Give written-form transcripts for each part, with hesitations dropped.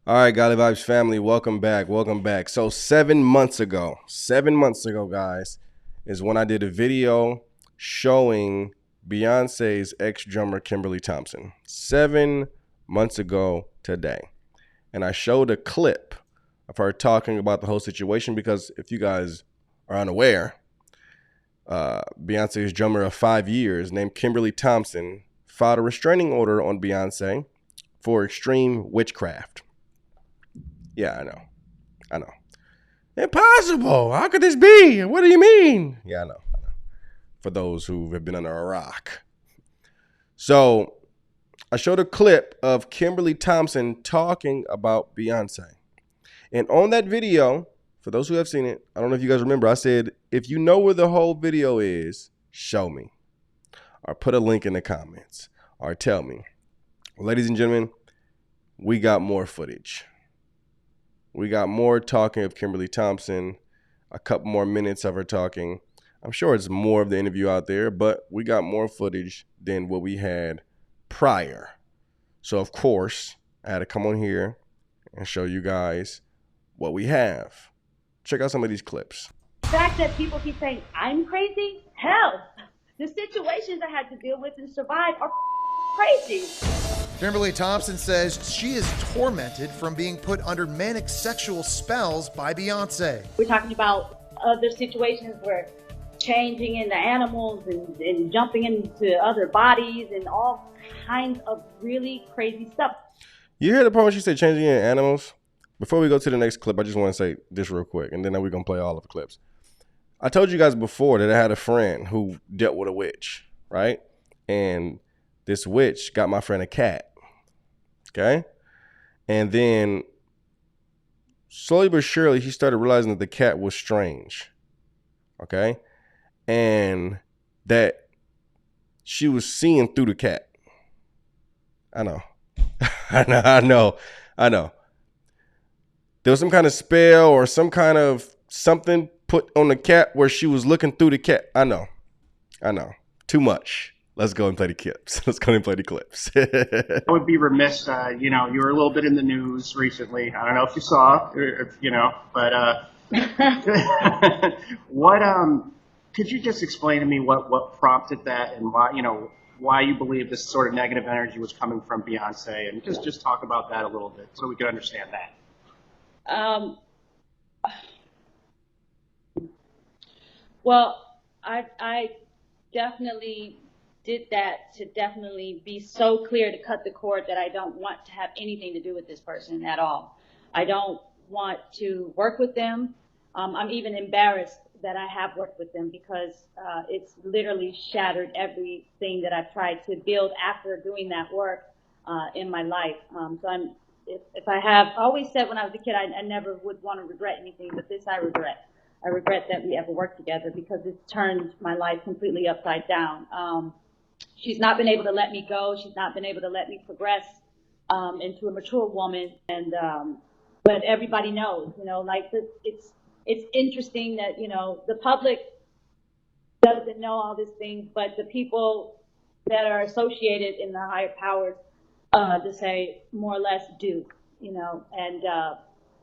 All right, Golly Vibes family, welcome back. Welcome back. So 7 months ago, guys, is when I did a video showing Beyonce's ex-drummer Kimberly Thompson. 7 months ago today. And I showed a clip of her talking about the whole situation because if you guys are unaware, Beyonce's drummer of 5 years named Kimberly Thompson filed a restraining order on Beyonce for extreme witchcraft. Yeah, I know. I know. Impossible. How could this be? What do you mean? Yeah, I know. For those who have been under a rock. So I showed a clip of Kimberly Thompson talking about Beyonce. And on that video, for those who have seen it, I don't know if you guys remember, I said, if you know where the whole video is, show me. Or put a link in the comments. Or tell me. Well, ladies and gentlemen, we got more footage. We got more talking of Kimberly Thompson, a couple more minutes of her talking. I'm sure it's more of the interview out there, but we got more footage than what we had prior. So, of course, I had to come on here and show you guys what we have. Check out some of these clips. The fact that people keep saying, I'm crazy? Hell, the situations I had to deal with and survive are crazy. Kimberly Thompson says she is tormented from being put under manic sexual spells by Beyoncé. We're talking about other situations where changing into animals and jumping into other bodies and all kinds of really crazy stuff. You hear the part when she said changing in animals? Before we go to the next clip, I just want to say this real quick, and then we're going to play all of the clips. I told you guys before that I had a friend who dealt with a witch, right? And this witch got my friend a cat. Okay. And then slowly but surely, he started realizing that the cat was strange. Okay. And that she was seeing through the cat. I know. I know. There was some kind of spell or some kind of something put on the cat where she was looking through the cat. I know. Too much. Let's go and play the clips. I would be remiss, you were a little bit in the news recently. I don't know if you saw, but could you just explain to me what prompted that and why you believe this sort of negative energy was coming from Beyonce, and just talk about that a little bit so we can understand that. Well, I definitely did that to definitely be so clear to cut the cord that I don't want to have anything to do with this person at all. I don't want to work with them. I'm even embarrassed that I have worked with them because it's literally shattered everything that I've tried to build after doing that work in my life. So if I have always said when I was a kid, I never would want to regret anything, but this I regret. I regret that we ever worked together because it's turned my life completely upside down. She's not been able to let me go. She's not been able to let me progress into a mature woman. And but everybody knows, it's interesting that, the public doesn't know all these things, but the people that are associated in the higher powers, to say more or less do, and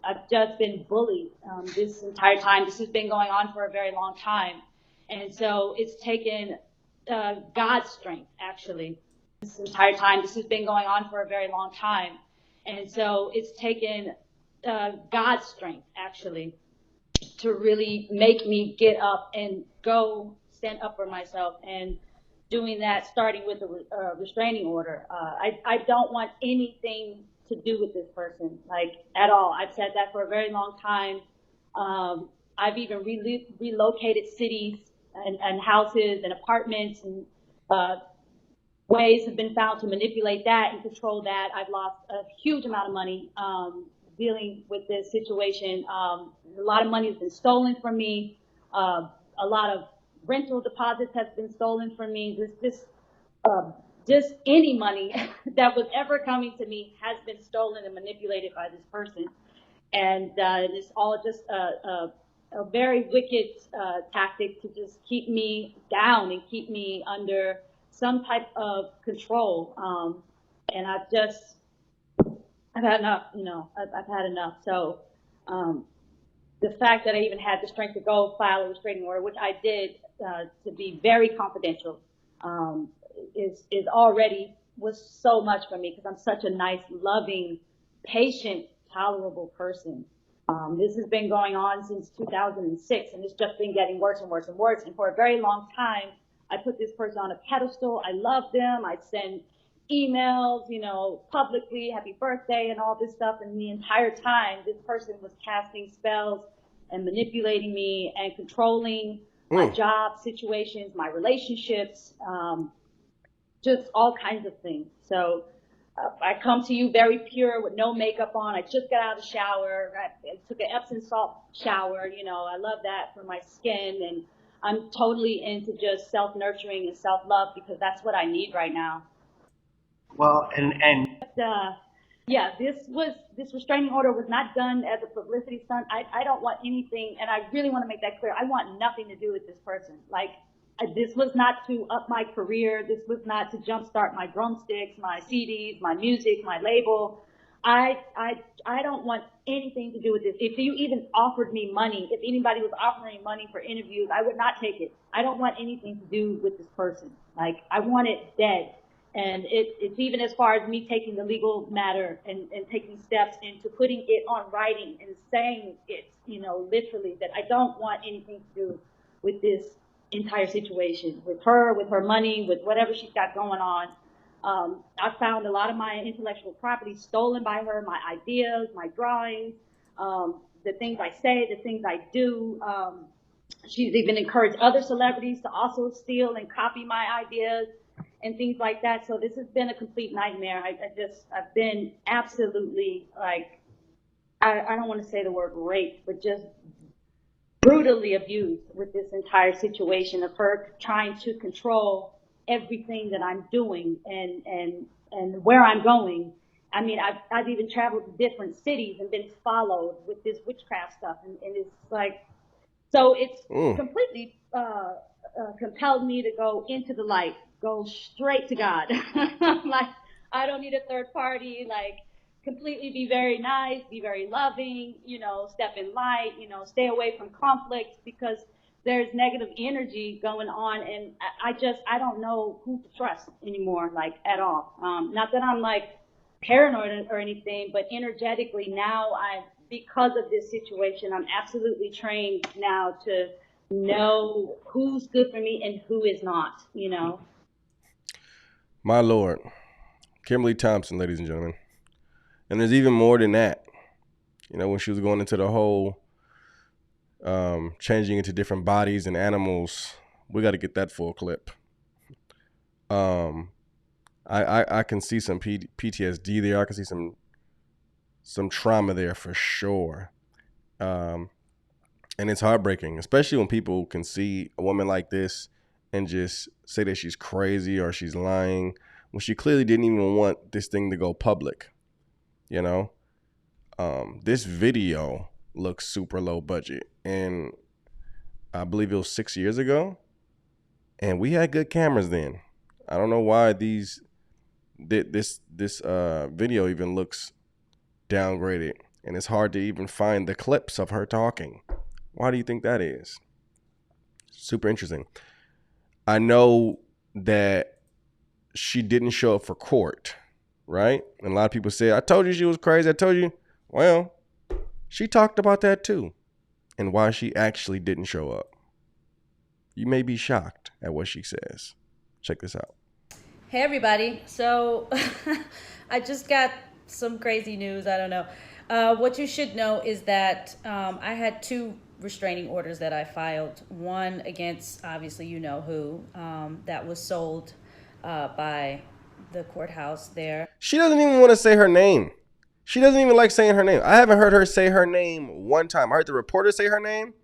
I've just been bullied this entire time. This has been going on for a very long time. And so it's taken God's strength, actually. This entire time, this has been going on for a very long time. And so it's taken God's strength, actually, to really make me get up and go stand up for myself. And doing that, starting with a restraining order. I don't want anything to do with this person, like, at all. I've said that for a very long time. I've even relocated cities and houses and apartments, and ways have been found to manipulate that and control that. I've lost a huge amount of money dealing with this situation. A lot of money has been stolen from me. A lot of rental deposits have been stolen from me. Just any money that was ever coming to me has been stolen and manipulated by this person. And it's all just a very wicked tactic to just keep me down and keep me under some type of control. And I've had enough. I've had enough. So the fact that I even had the strength to go file a restraining order, which I did, to be very confidential, is already was so much for me, because I'm such a nice, loving, patient, tolerable person. This has been going on since 2006, and it's just been getting worse and worse and worse. And for a very long time, I put this person on a pedestal. I loved them. I'd send emails, publicly, happy birthday and all this stuff. And the entire time, this person was casting spells and manipulating me and controlling my job situations, my relationships, just all kinds of things. So I come to you very pure with no makeup on. I just got out of the shower. I took an Epsom salt shower. I love that for my skin. And I'm totally into just self-nurturing and self-love, because that's what I need right now. Well, yeah, this restraining order was not done as a publicity stunt. I don't want anything, and I really want to make that clear. I want nothing to do with this person. Like, this was not to up my career. This was not to jumpstart my drumsticks, my CDs, my music, my label. I don't want anything to do with this. If you even offered me money, if anybody was offering me money for interviews, I would not take it. I don't want anything to do with this person. Like, I want it dead. And it's even as far as me taking the legal matter and taking steps into putting it on writing and saying it, literally, that I don't want anything to do with this entire situation, with her money, with whatever she's got going on. I found a lot of my intellectual property stolen by her, my ideas, my drawings, the things I say, the things I do. She's even encouraged other celebrities to also steal and copy my ideas and things like that. So this has been a complete nightmare. I've been absolutely, like, I don't want to say the word rape, but just brutally abused with this entire situation of her trying to control everything that I'm doing and where I'm going. I mean, I've even traveled to different cities and been followed with this witchcraft stuff, and it's like, so it's completely compelled me to go into the light, go straight to God. Like, I don't need a third party, like, completely be very nice, be very loving, step in light, stay away from conflicts, because there's negative energy going on, and I don't know who to trust anymore, like, at all. Not that I'm, like, paranoid or anything, but energetically now, because of this situation, I'm absolutely trained now to know who's good for me and who is not, My Lord. Kimberly Thompson, ladies and gentlemen. And there's even more than that. When she was going into the whole changing into different bodies and animals, we got to get that full clip. I can see some PTSD there. I can see some trauma there for sure. And it's heartbreaking, especially when people can see a woman like this and just say that she's crazy or she's lying, when she clearly didn't even want this thing to go public. This video looks super low budget, and I believe it was 6 years ago, and we had good cameras then. I don't know why this video even looks downgraded, and it's hard to even find the clips of her talking. Why do you think that is? Super interesting. I know that she didn't show up for court, right? And a lot of people say, I told you she was crazy. I told you. Well, she talked about that too, and why she actually didn't show up. You may be shocked at what she says. Check this out. Hey everybody. So I just got some crazy news. I don't know. What you should know is that I had 2 restraining orders that I filed. One against, obviously you know who, that was sold by the courthouse there. She doesn't even want to say her name. She doesn't even like saying her name. I haven't heard her say her name one time. I heard the reporter say her name,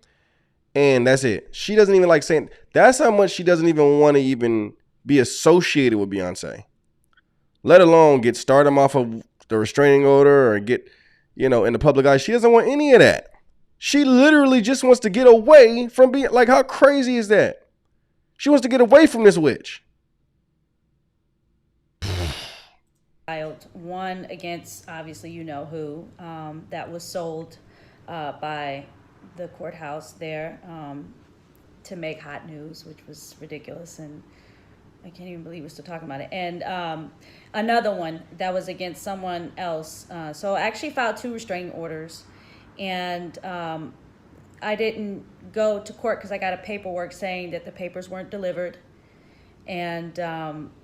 and that's it. She doesn't even like saying. That's how much she doesn't even want to even be associated with Beyoncé, let alone get started off of the restraining order or get, in the public eye. She doesn't want any of that. She literally just wants to get away from being, like, how crazy is that? She wants to get away from this witch. filed one against, obviously, you know who, that was sold by the courthouse there to make hot news, which was ridiculous. And I can't even believe we're still talking about it. And another one that was against someone else. So I actually filed 2 restraining orders. And I didn't go to court because I got a paperwork saying that the papers weren't delivered. And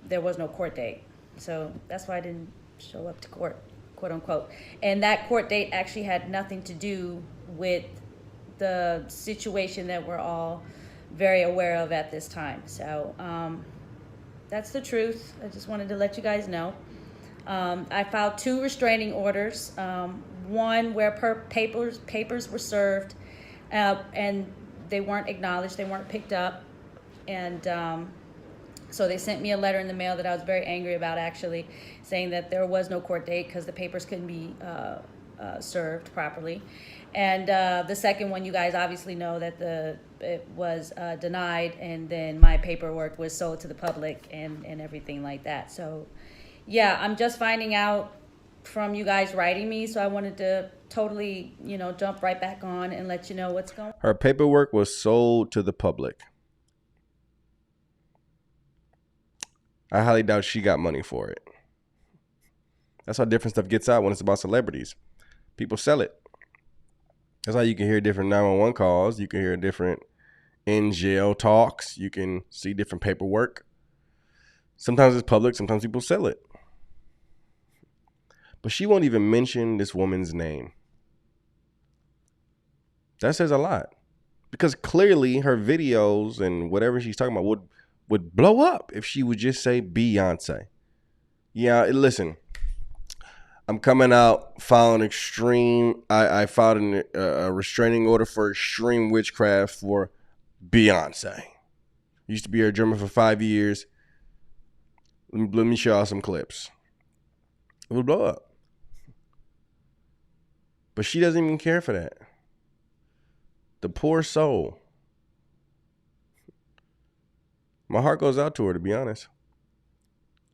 there was no court date. So that's why I didn't show up to court, quote unquote. And that court date actually had nothing to do with the situation that we're all very aware of at this time. So that's the truth. I just wanted to let you guys know. I filed 2 restraining orders. One where papers were served and they weren't acknowledged, they weren't picked up. And so they sent me a letter in the mail that I was very angry about, actually, saying that there was no court date because the papers couldn't be served properly. And the second one, you guys obviously know that it was denied, and then my paperwork was sold to the public and everything like that. So, yeah, I'm just finding out from you guys writing me, so I wanted to totally, jump right back on and let you know what's going on. Her paperwork was sold to the public. I highly doubt she got money for it. That's how different stuff gets out when it's about celebrities. People sell it. That's how you can hear different 911 calls. You can hear different in jail talks. You can see different paperwork. Sometimes it's public. Sometimes people sell it. But she won't even mention this woman's name. That says a lot. Because clearly her videos and whatever she's talking about would blow up if she would just say Beyoncé. Yeah, listen. I'm coming out filing extreme. I filed a restraining order for extreme witchcraft for Beyoncé. Used to be her drummer for 5 years. Let me show y'all some clips. It would blow up. But she doesn't even care for that. The poor soul. My heart goes out to her, to be honest.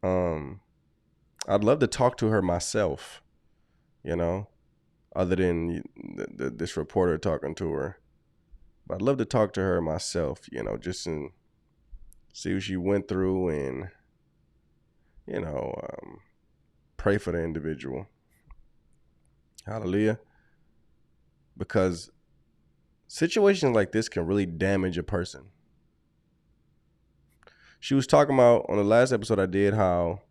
I'd love to talk to her myself, other than this reporter talking to her. But I'd love to talk to her myself, just and see what she went through and, pray for the individual. Hallelujah. Because situations like this can really damage a person. She was talking about on the last episode I did how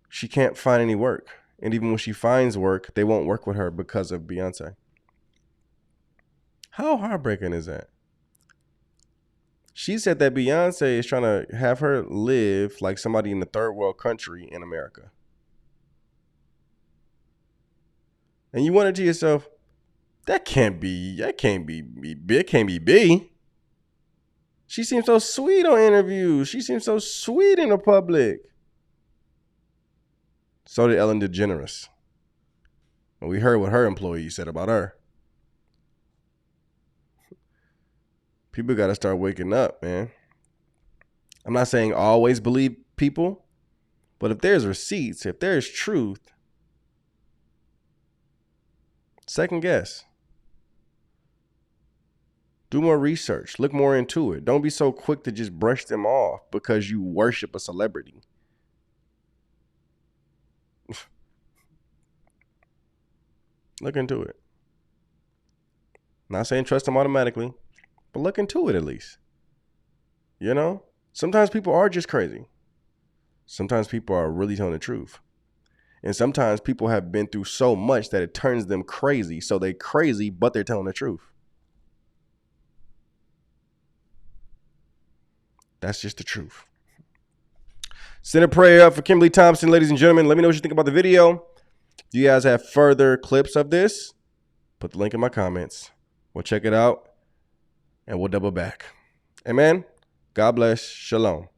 she can't find any work. And even when she finds work, they won't work with her because of Beyoncé. How heartbreaking is that? She said that Beyoncé is trying to have her live like somebody in a third world country in America. And you wonder to yourself, that can't be B. She seems so sweet on interviews. She seems so sweet in the public. So did Ellen DeGeneres. And we heard what her employees said about her. People got to start waking up, man. I'm not saying always believe people, but if there's receipts, if there's truth, second guess. Do more research. Look more into it. Don't be so quick to just brush them off because you worship a celebrity. Look into it. Not saying trust them automatically, but look into it at least. Sometimes people are just crazy. Sometimes people are really telling the truth. And sometimes people have been through so much that it turns them crazy. So they're crazy, but they're telling the truth. That's just the truth. Send a prayer up for Kimberly Thompson, ladies and gentlemen. Let me know what you think about the video. Do you guys have further clips of this? Put the link in my comments. We'll check it out and we'll double back. Amen. God bless. Shalom.